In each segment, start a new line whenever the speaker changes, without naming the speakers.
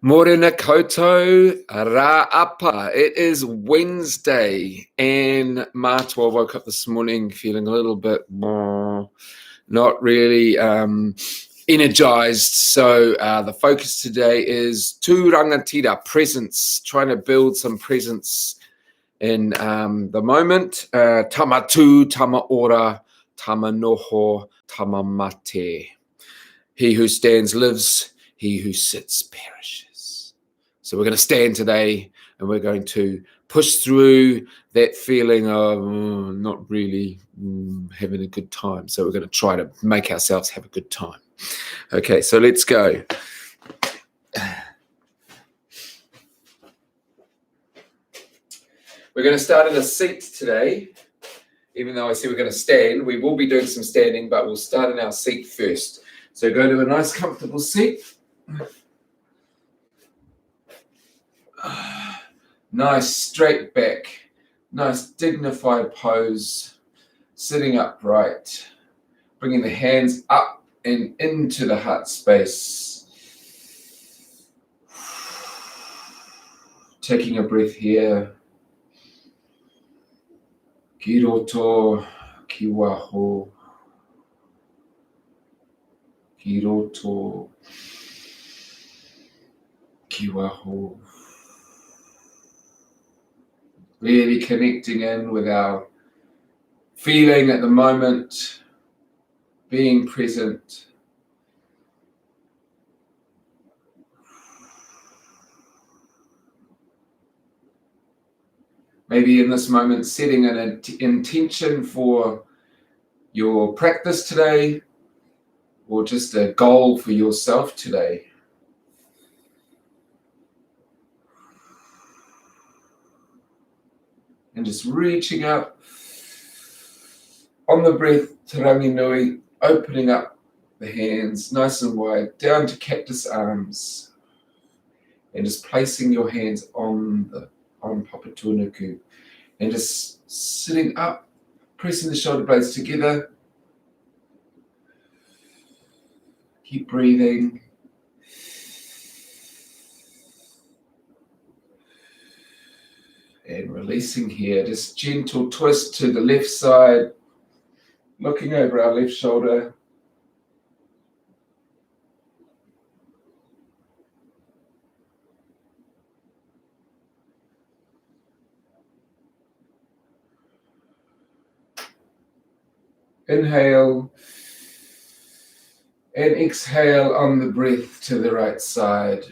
Morena koutou, Rāapa. It is Wednesday, and Mātua woke up this morning feeling a little bit not really energized. So the focus today is Tūrangatira, presence, trying to build some presence in the moment. Tama Tū, Tama ora, Tama noho, Tama mate. He who stands lives, he who sits perishes. So we're going to stand today and we're going to push through that feeling of not really having a good time. So we're going to try to make ourselves have a good time. Okay, so let's go. We're going to start in a seat today. Even though I say we're going to stand, we will be doing some standing, but we'll start in our seat first. So go to a nice comfortable seat. Nice straight back, nice dignified pose, sitting upright, bringing the hands up and into the heart space. Taking a breath here. Ki roto, ki waho. Ki roto, ki waho. Really connecting in with our feeling at the moment, being present. Maybe in this moment, setting an intention for your practice today, or just a goal for yourself today. And just reaching up on the breath, te rangi nui, opening up the hands nice and wide, down to cactus arms. And just placing your hands on Papa Tūnuku. And just sitting up, pressing the shoulder blades together. Keep breathing. And releasing here, just gentle twist to the left side, looking over our left shoulder. Inhale and exhale on the breath to the right side.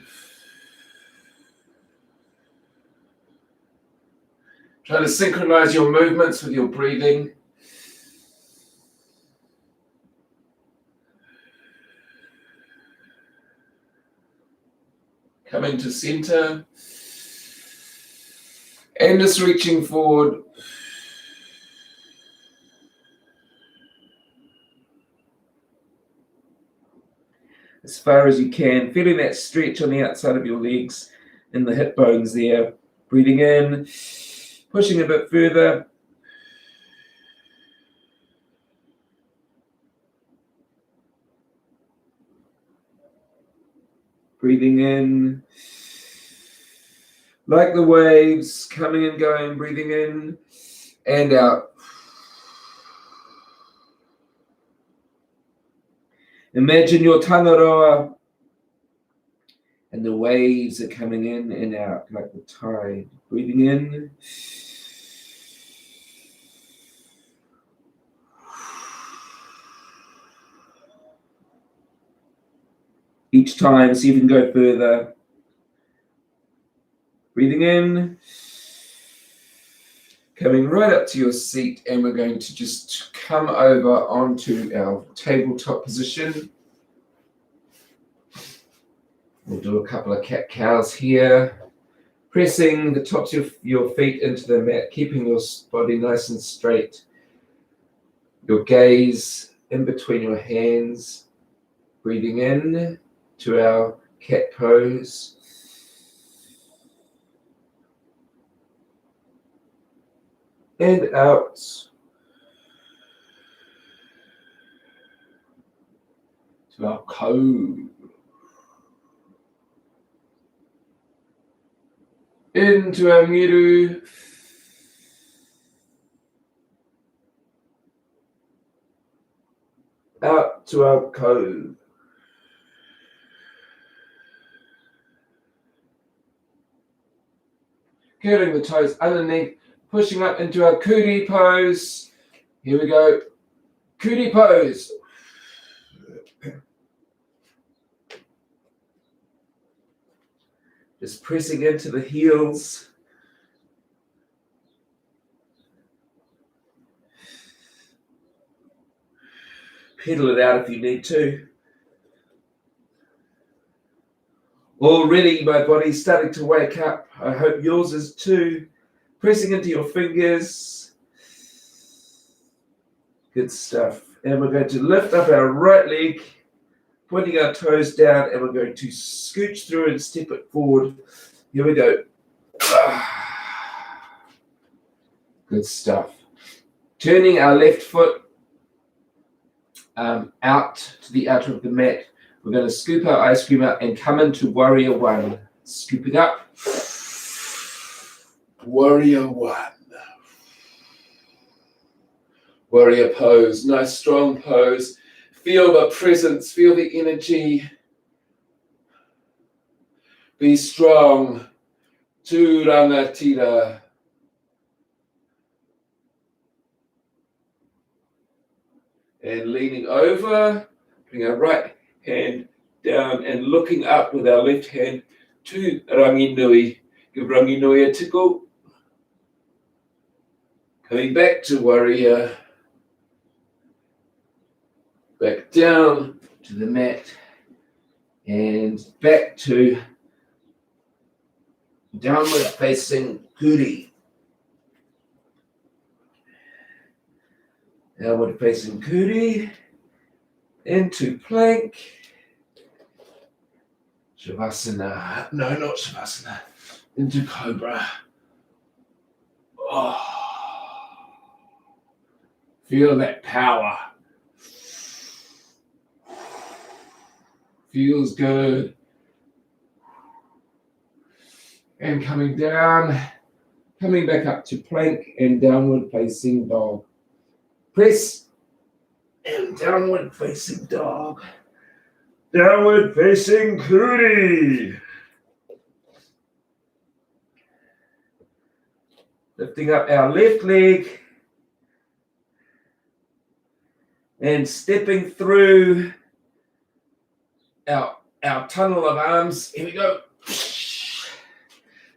Try to synchronize your movements with your breathing. Coming to center. And just reaching forward. As far as you can, feeling that stretch on the outside of your legs and the hip bones there. Breathing in, pushing a bit further. Breathing in, like the waves, coming and going, breathing in and out. Imagine your tangaroa and the waves are coming in and out like the tide. Breathing in. Each time, see if you can go further. Breathing in. Coming right up to your seat, and we're going to just come over onto our tabletop position. We'll do a couple of cat-cows here. Pressing the tops of your feet into the mat, keeping your body nice and straight. Your gaze in between your hands. Breathing in to our cat pose. And out. To our kou. into our miru, out to our ko. Curling the toes underneath, pushing up into our kuri pose. Here we go. Kuri pose. Just pressing into the heels. Pedal it out if you need to. Already my body's starting to wake up. I hope yours is too. Pressing into your fingers. Good stuff. And we're going to lift up our right leg, pointing our toes down, and we're going to scooch through and step it forward. Here we go. Good stuff. Turning our left foot out to the outer of the mat. We're going to scoop our ice cream out and come into warrior one. Scooping up. Warrior one. Warrior pose. Nice strong pose. Feel the presence. Feel the energy. Be strong. Tūrangatira. And leaning over, putting our right hand down and looking up with our left hand to rangi nui. Give rangi nui a tickle. Coming back to warrior. Back down to the mat and back to downward facing kuri. Downward facing kuri, into plank, shavasana, no, not shavasana, into cobra. Oh. Feel that power. Feels good. And coming down, coming back up to plank and downward facing dog. Press and downward facing dog. Downward facing kuri. Lifting up our left leg and stepping through our tunnel of arms. Here we go.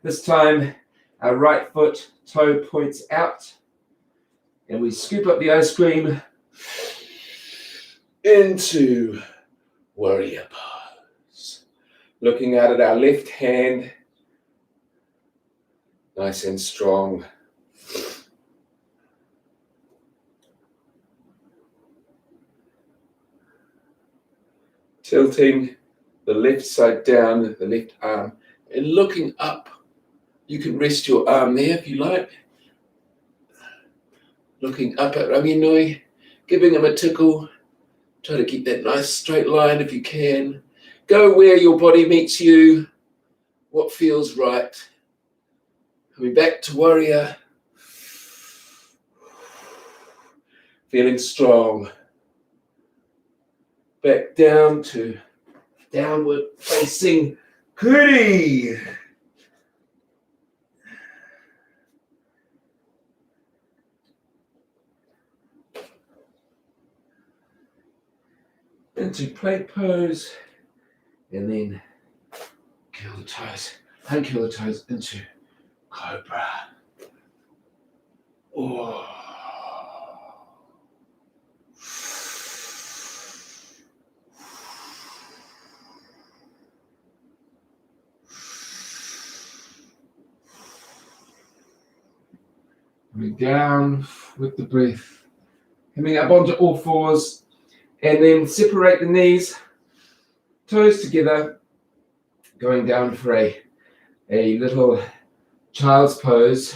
This time our right foot toe points out. And we scoop up the ice cream into warrior pose. Looking out at our left hand, nice and strong. Tilting the left side down, the left arm, and looking up. You can rest your arm there if you like. Looking up at rangi nui, giving him a tickle. Try to keep that nice straight line if you can. Go where your body meets you, what feels right. Coming back to warrior. Feeling strong. Back down to downward facing kuri. Into plank pose, and then curl the toes, uncurl the toes into cobra. Oh. Coming down with the breath, coming up onto all fours. And then separate the knees, toes together, going down for a little child's pose,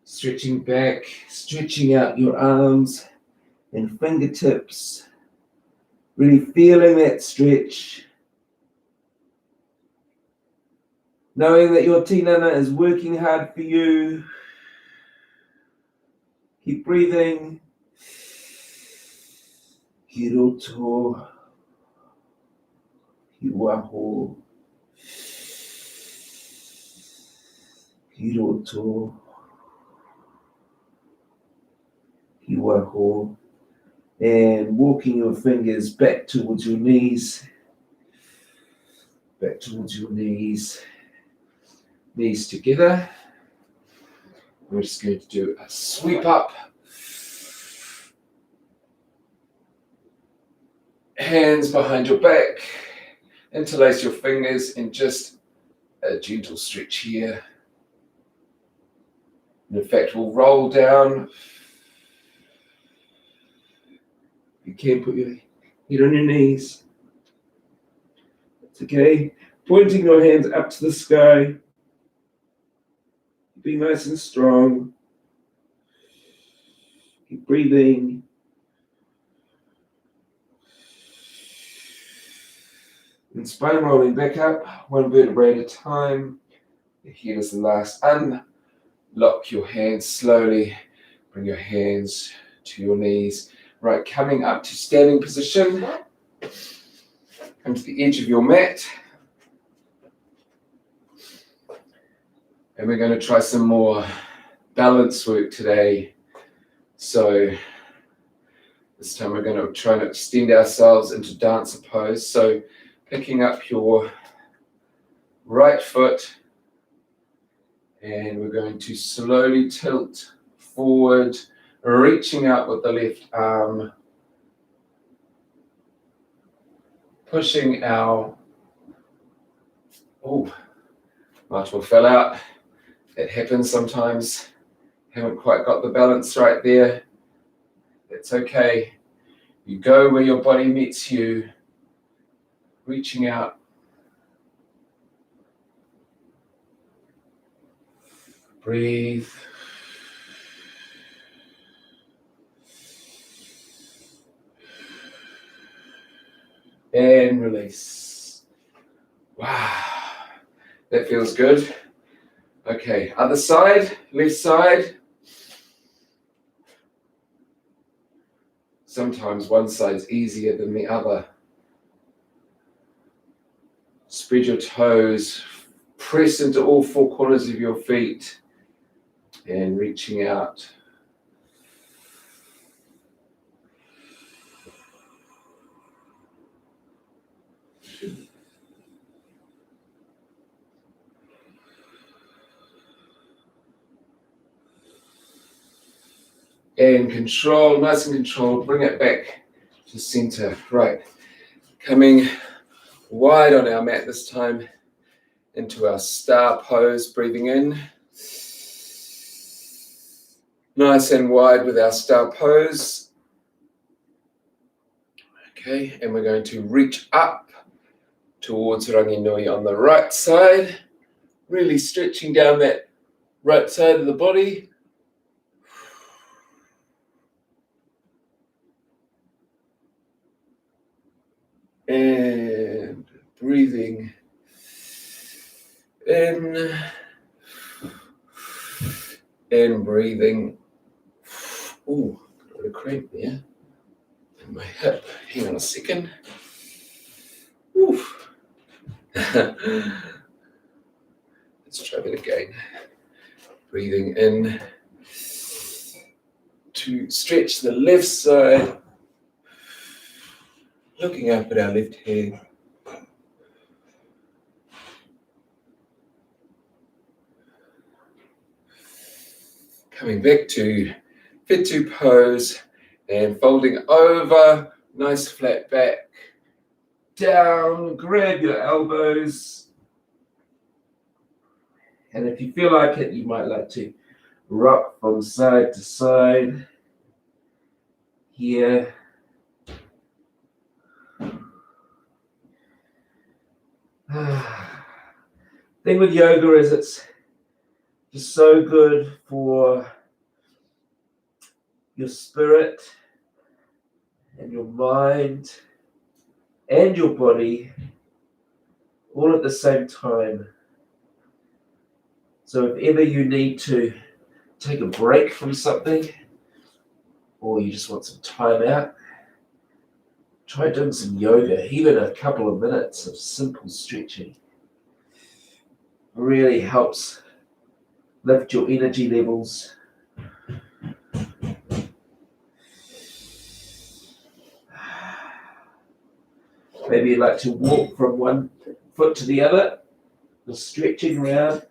stretching back, stretching out your arms and fingertips, really feeling that stretch. Knowing that your tinana is working hard for you. Keep breathing. Ki roto. Ki waho. Ki roto. Ki waho. And walking your fingers back towards your knees. Back towards your knees. Knees together. We're just going to do a sweep up. Hands behind your back. Interlace your fingers and just a gentle stretch here. And in fact, we'll roll down. You can put your head on your knees. It's okay. Pointing your hands up to the sky. Be nice and strong. Keep breathing. And spine rolling back up, one vertebrae at a time. The head is the last. Unlock your hands slowly. Bring your hands to your knees. Right, coming up to standing position. Come to the edge of your mat. And we're going to try some more balance work today. So this time we're going to try and extend ourselves into dancer pose. So picking up your right foot and we're going to slowly tilt forward, reaching out with the left arm, pushing our, much more fell out. It happens sometimes. Haven't quite got the balance right there. It's okay. You go where your body meets you, reaching out. Breathe. And release. Wow. That feels good. Okay, other side, left side. Sometimes one side's easier than the other. Spread your toes, press into all four corners of your feet, and reaching out. And control, nice and controlled, bring it back to center. Right, coming wide on our mat this time into our star pose, breathing in. Nice and wide with our star pose. Okay, and we're going to reach up towards Rangi Nui on the right side, really stretching down that right side of the body. And breathing in and breathing. Ooh, got a cramp there in my hip. Hang on a second. Oof. Let's try that again. Breathing in to stretch the left side. Looking up at our left hand. Coming back to Fitu pose and folding over, nice flat back, down, grab your elbows. And if you feel like it, you might like to rock from side to side here. Thing with yoga is it's just so good for your spirit and your mind and your body all at the same time. So if ever you need to take a break from something, or you just want some time out, try doing some yoga, even a couple of minutes of simple stretching. Really helps lift your energy levels. Maybe you'd like to walk from one foot to the other, just stretching around.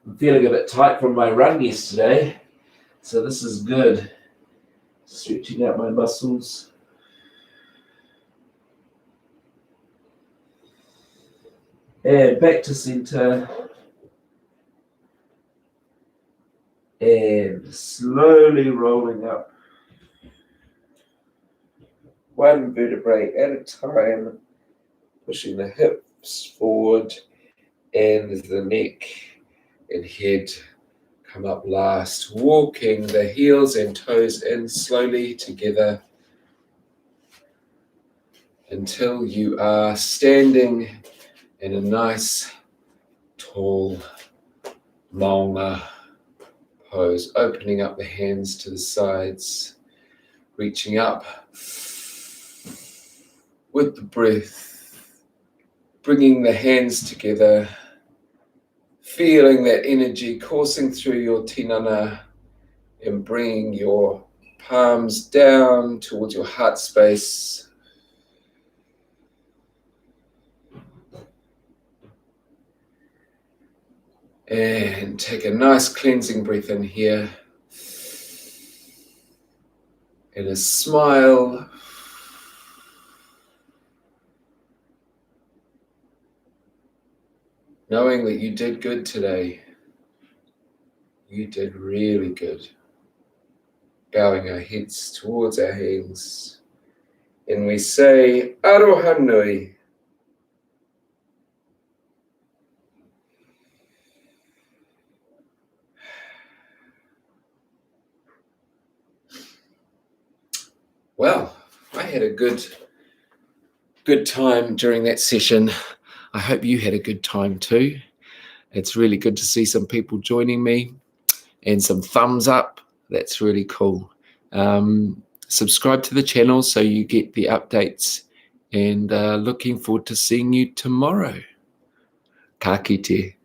I'm feeling a bit tight from my run yesterday, so this is good. Stretching out my muscles. And back to center. And slowly rolling up. One vertebrae at a time, pushing the hips forward and the neck and head come up last. Walking the heels and toes in slowly together until you are standing in a nice, tall maunga pose, opening up the hands to the sides, reaching up with the breath, bringing the hands together, feeling that energy coursing through your tinana and bringing your palms down towards your heart space. And take a nice cleansing breath in here. And a smile. Knowing that you did good today. You did really good. Bowing our heads towards our hands. And we say, Aroha nui. Well, I had a good time during that session. I hope you had a good time too. It's really good to see some people joining me and some thumbs up. That's really cool. Subscribe to the channel so you get the updates, and looking forward to seeing you tomorrow. Ka kite.